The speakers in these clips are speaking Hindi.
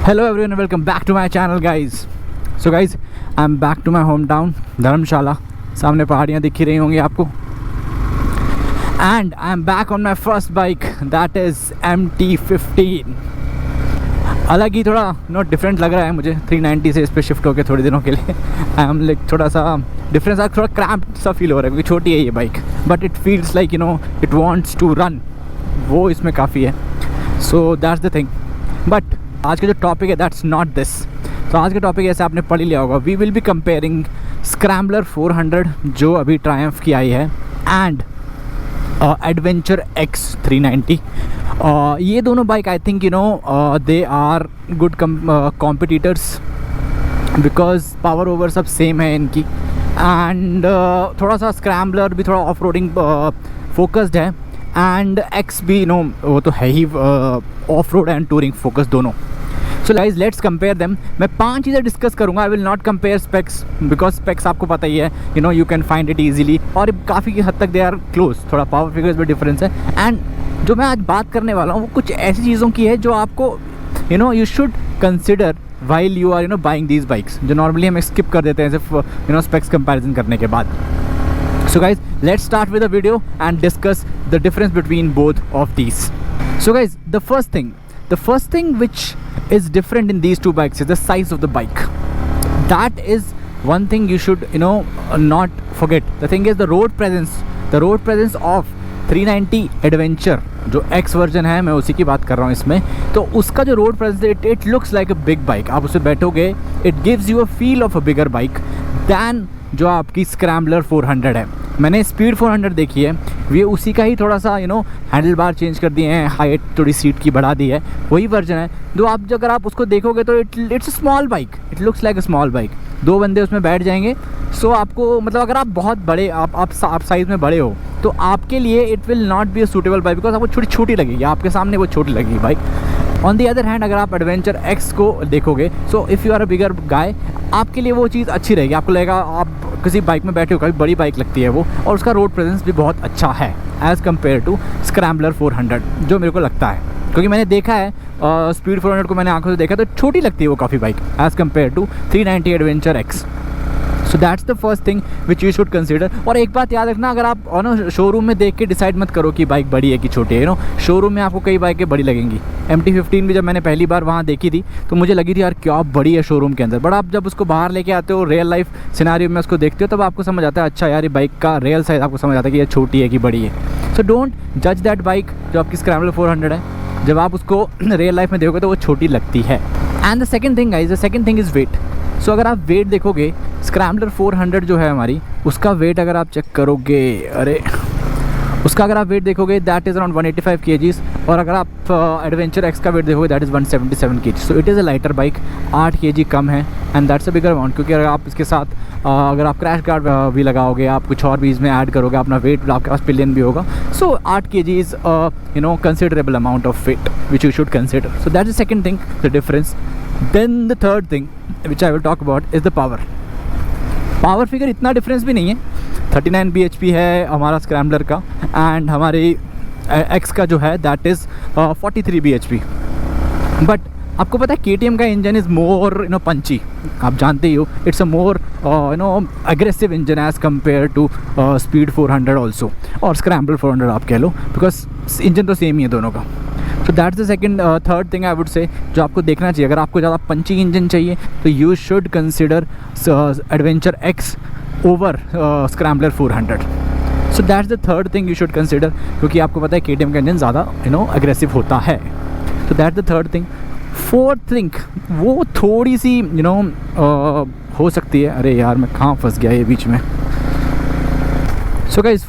Hello everyone and welcome back to my channel guys. So guys, I'm back to my hometown धर्मशाला. सामने पहाड़ियाँ दिख ही रही होंगी आपको. And I'm back on my first bike, that is MT-15. अलग ही थोड़ा डिफरेंट लग रहा है मुझे 390 से इस पे शिफ्ट होकर थोड़े दिनों के लिए. आई एम लाइक थोड़ा सा डिफरेंस, थोड़ा क्रैम्प सा फील हो रहा है क्योंकि छोटी है ये bike, but it feels like it wants to run. वो इसमें काफ़ी है. So that's the thing. But आज का जो टॉपिक है दैट्स नॉट दिस. तो आज का टॉपिक ऐसे आपने पढ़ ही लिया होगा. We will be comparing scrambler 400 जो अभी ट्रायम्फ की आई है एंड एडवेंचर X 390. ये दोनों bike I think they are good competitors because power over सब सेम है इनकी. एंड थोड़ा सा स्क्रैम्बलर भी थोड़ा ऑफ रोडिंग फोकस्ड है एंड X भी वो तो है ही off road and touring focus दोनों. So guys let's compare them. मैं 5 चीज़ें डिस्कस करूँगा. I will not compare specs because specs आपको पता ही है you can find it easily और काफ़ी हद तक दे आर क्लोज. थोड़ा पावर फिगर्स में डिफरेंस है. एंड जो मैं आज बात करने वाला हूँ वो कुछ ऐसी चीज़ों की है जो आपको you should consider while you are buying these bikes, जो नॉर्मली हम स्किप कर देते हैं सिर्फ स्पेक्स कंपैरिजन करने के बाद. So guys, let's start with the video and discuss the difference between both of these. So guys, the first thing which is different in these two bikes is the size of the bike. That is one thing you should not forget. The thing is the road presence of 390 Adventure जो X वर्जन है, मैं उसी की बात कर रहा हूँ इसमें. तो उसका जो road presence it looks like a big bike. आप उससे बैठोगे it gives you a feel of a bigger bike than जो आपकी स्क्रैम्बलर 400 है. मैंने स्पीड 400 देखी है, ये उसी का ही थोड़ा सा हैंडल बार चेंज कर दिए हैं, हाइट थोड़ी सीट की बढ़ा दी है, वही वर्जन है. अगर आप उसको देखोगे तो it's a small bike. It looks like a small bike. 2 बंदे उसमें बैठ जाएंगे. सो आपको मतलब अगर आप बहुत बड़े आप साइज़ में बड़े हो तो आपके लिए it will not be a suitable bike because आपको छोटी लगेगी. आपके सामने वो छोटी लगेगी bike. On the other hand अगर आप एडवेंचर X को देखोगे, so if you are a bigger guy, आपके लिए वो चीज़ अच्छी रहेगी. आपको लगेगा आप किसी बाइक में बैठे हो, काफ़ी बड़ी बाइक लगती है वो, और उसका रोड प्रेजेंस भी बहुत अच्छा है एज़ कम्पेयर टू स्क्रैम्बलर 400 जो मेरे को लगता है. क्योंकि मैंने देखा है स्पीड 400 को मैंने आंखों से देखा तो छोटी लगती है वो काफ़ी bike as compare to 390 adventure X. So that's the first thing which you should consider. और एक बात याद रखना, अगर आप शोरूम में देख के डिसाइड मत करो कि बाइक बड़ी है कि छोटी है. शोरूम में आपको कई बाइकें बड़ी लगेंगी. MT-15 भी जब मैंने पहली बार वहाँ देखी थी तो मुझे लगी थी यार क्या बड़ी है शोरूम के अंदर. बट आप जब उसको बाहर लेके आते हो, रियल लाइफ सिनारियो में उसको देखते हो, तब आपको समझ आता है अच्छा यार ये बाइक का रियल साइज़ आपको समझ आता है कि ये छोटी है कि बड़ी है. सो डोंट जज दैट बाइक जो आपकी स्क्रैम्बलर 400 है. जब आप उसको रियल लाइफ में देखोगे तो वो छोटी लगती है. And the second thing is weight. So अगर आप वेट देखोगे, स्क्रैम्बलर 400 जो है हमारी, उसका वेट अगर आप चेक करोगे, उसका अगर आप वेट देखोगे दैट इज़ अराउंड 185 kgs. और अगर आप एडवेंचर X का वेट देखोगे that is 177 kg. So it is a lighter bike. 8 kg कम है and that's a bigger amount. क्योंकि अगर आप इसके साथ अगर आप क्रैश गार्ड भी लगाओगे, आप कुछ और भी इसमें ऐड करोगे, अपना वेट आपके पास पिलियन भी होगा. So 8 kg is considerable amount of weight which you should consider. So that is the second thing, the difference. Then the third thing which I will talk about is the power figure. इतना डिफरेंस भी नहीं है. 39 bhp है हमारा स्क्रैम्बलर का एंड हमारी X का जो है दैट इज़ 43 bhp. बट आपको पता है KTM का इंजन इज़ मोर पंची. आप जानते ही हो it's a more aggressive engine as compare to speed 400 also और स्क्रैम्बलर 400 आप कह लो, बिकॉज इंजन तो सेम ही है दोनों का. So that's the third thing I would say जो आपको देखना चाहिए. अगर आपको ज़्यादा पंची इंजन चाहिए तो you should consider adventure X over scrambler 400. So that's the third thing you should consider, क्योंकि आपको पता है KTM का इंजन ज़्यादा अग्रेसिव होता है. So that's the third thing. Fourth thing वो थोड़ी सी हो सकती है. अरे यार मैं कहाँ फंस गया ये बीच में. सो गाइस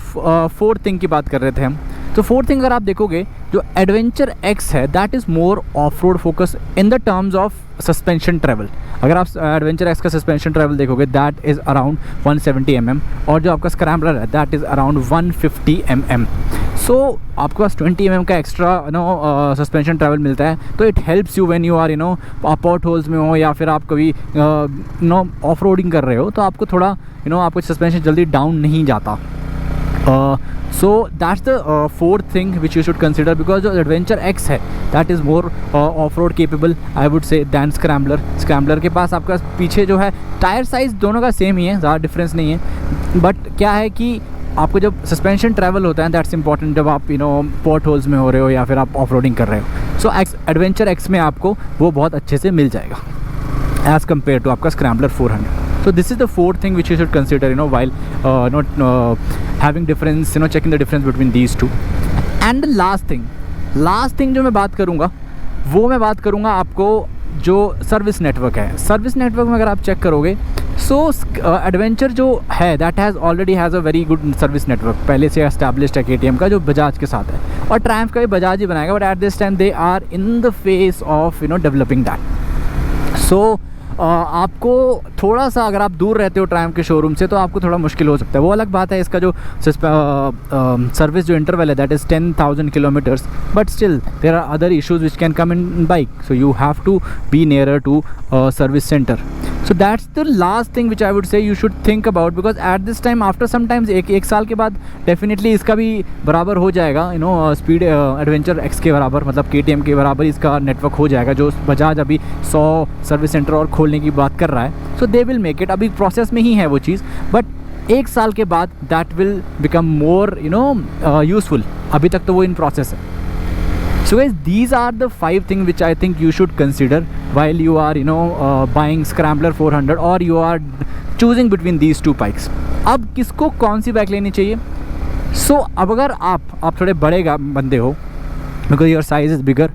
फोर्थ थिंग की बात कर रहे थे हम. तो फोर्थ थिंग अगर आप देखोगे जो एडवेंचर X है that is more off road focus in the terms of suspension travel. अगर आप एडवेंचर X का सस्पेंशन ट्रैवल देखोगे दैट इज़ अराउंड 170 mm और जो आपका स्क्रैम्बलर है दैट इज़ अराउंड 150 mm. सो आपके पास 20 mm का एक्स्ट्रा सस्पेंशन ट्रैवल मिलता है. तो it helps you when you are potholes में हो या फिर आप कभी ऑफ रोडिंग कर रहे हो तो आपको थोड़ा आपको सस्पेंशन जल्दी डाउन नहीं जाता. So that's the fourth thing which you should consider, because जो एडवेंचर एक्स है that is more off road capable I would say than scrambler. Scrambler के पास आपका पीछे जो है टायर साइज़ दोनों का सेम ही है, ज़्यादा डिफरेंस नहीं है. बट क्या है कि आपको जब सस्पेंशन ट्रैवल होता है दैट्स इंपॉर्टेंट जब आप पोर्ट होल्स में हो रहे हो या फिर आप ऑफ रोडिंग कर रहे हो. सो एडवेंचर एक्स में आपको वो बहुत अच्छे से मिल जाएगा एज़ कम्पेयर टू आपका scrambler 400. So this is the fourth thing which you should consider, while not having difference, checking the difference between these two. And the last thing जो मैं बात करूँगा वो मैं बात करूँगा आपको जो सर्विस नेटवर्क है. सर्विस नेटवर्क में अगर आप चेक करोगे सो एडवेंचर जो है that already has a very good service network, पहले से एस्टैब्लिश्ड है KTM का जो बजाज के साथ है, और ट्रायम्फ का भी बजाज ही बनाएगा. But at this time they are in the phase of developing that. So आपको थोड़ा सा अगर आप दूर रहते हो ट्रायम्फ के शोरूम से तो आपको थोड़ा मुश्किल हो सकता है. वो अलग बात है, इसका जो सर्विस जो इंटरवल है that is 10,000 kilometres, but still there are other issues which can come in bike, so you have to be nearer to service centre. So that's the last thing which I would say you should think about, because at this time after some times एक साल के बाद डेफिनेटली इसका भी बराबर हो जाएगा, स्पीड एडवेंचर एक्स के बराबर, मतलब KTM के बराबर इसका नेटवर्क हो जाएगा, जो बजाज अभी 100 सर्विस सेंटर और खोलने की बात कर रहा है. सो दे विल मेक इट, अभी प्रोसेस में ही है वो चीज़, बट एक साल के बाद that will become more useful. अभी तक तो वो इन प्रोसेस है. So guys, these are the 5 things which I think you should consider while you are buying Scrambler 400 or you are choosing between these two bikes. अब किसको कौन सी बाइक लेनी चाहिए? So अब अगर आप थोड़े बड़े बंदे हो, because your size is bigger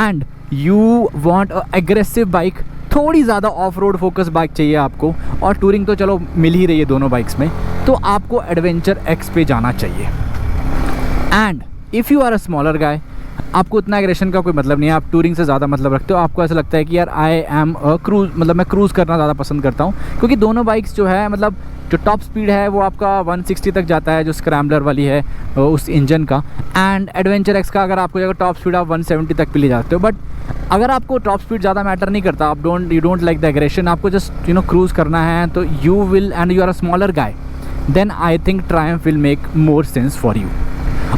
and you want a aggressive bike, थोड़ी ज़्यादा ऑफ रोड फोकस बाइक चाहिए आपको, और टूरिंग तो चलो मिल ही रही है दोनों बाइक्स में, तो आपको एडवेंचर एक्स पे जाना चाहिए. And if you are a smaller guy, आपको उतना एग्रेशन का कोई मतलब नहीं है, आप टूरिंग से ज़्यादा मतलब रखते हो, आपको ऐसा लगता है कि यार आई एम अ क्रूज़, मतलब मैं क्रूज़ करना ज़्यादा पसंद करता हूँ, क्योंकि दोनों बाइक्स जो है मतलब जो टॉप स्पीड है वो आपका 160 तक जाता है जो स्क्रैम्बलर वाली है उस इंजन का, एंड एडवेंचर एक्स का अगर आपको अगर टॉप स्पीड आप 170 तक भी ले जाते हो. बट अगर आपको टॉप स्पीड ज़्यादा मैटर नहीं करता, आप you don't like the aggression, आपको जस्ट क्रूज़ करना है, तो you will and you are a smaller guy, then I think Triumph will make more sense for you.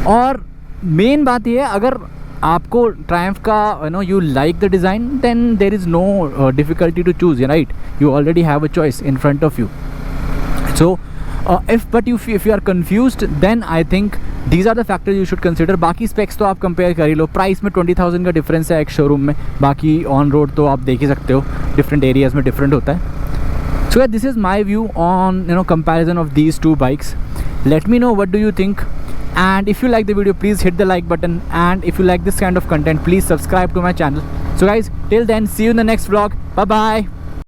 और मेन बात ये है, अगर आपको ट्रायम्फ का you like the design, then there is no difficulty to choose, right, you already have a choice in front of you. So if you are confused, then I think these are the factors you should consider. बाकी स्पेक्स तो आप कंपेयर कर ही लो, प्राइस में 20,000 का डिफरेंस है एक शोरूम में, बाकी ऑन रोड तो आप देख ही सकते हो डिफरेंट एरियाज़ में डिफरेंट होता है. So this is my view on comparison of these two bikes. Let me know what do you think, and if you like the video please hit the like button, and if you like this kind of content please subscribe to my channel. So guys, till then, see you in the next vlog. Bye bye.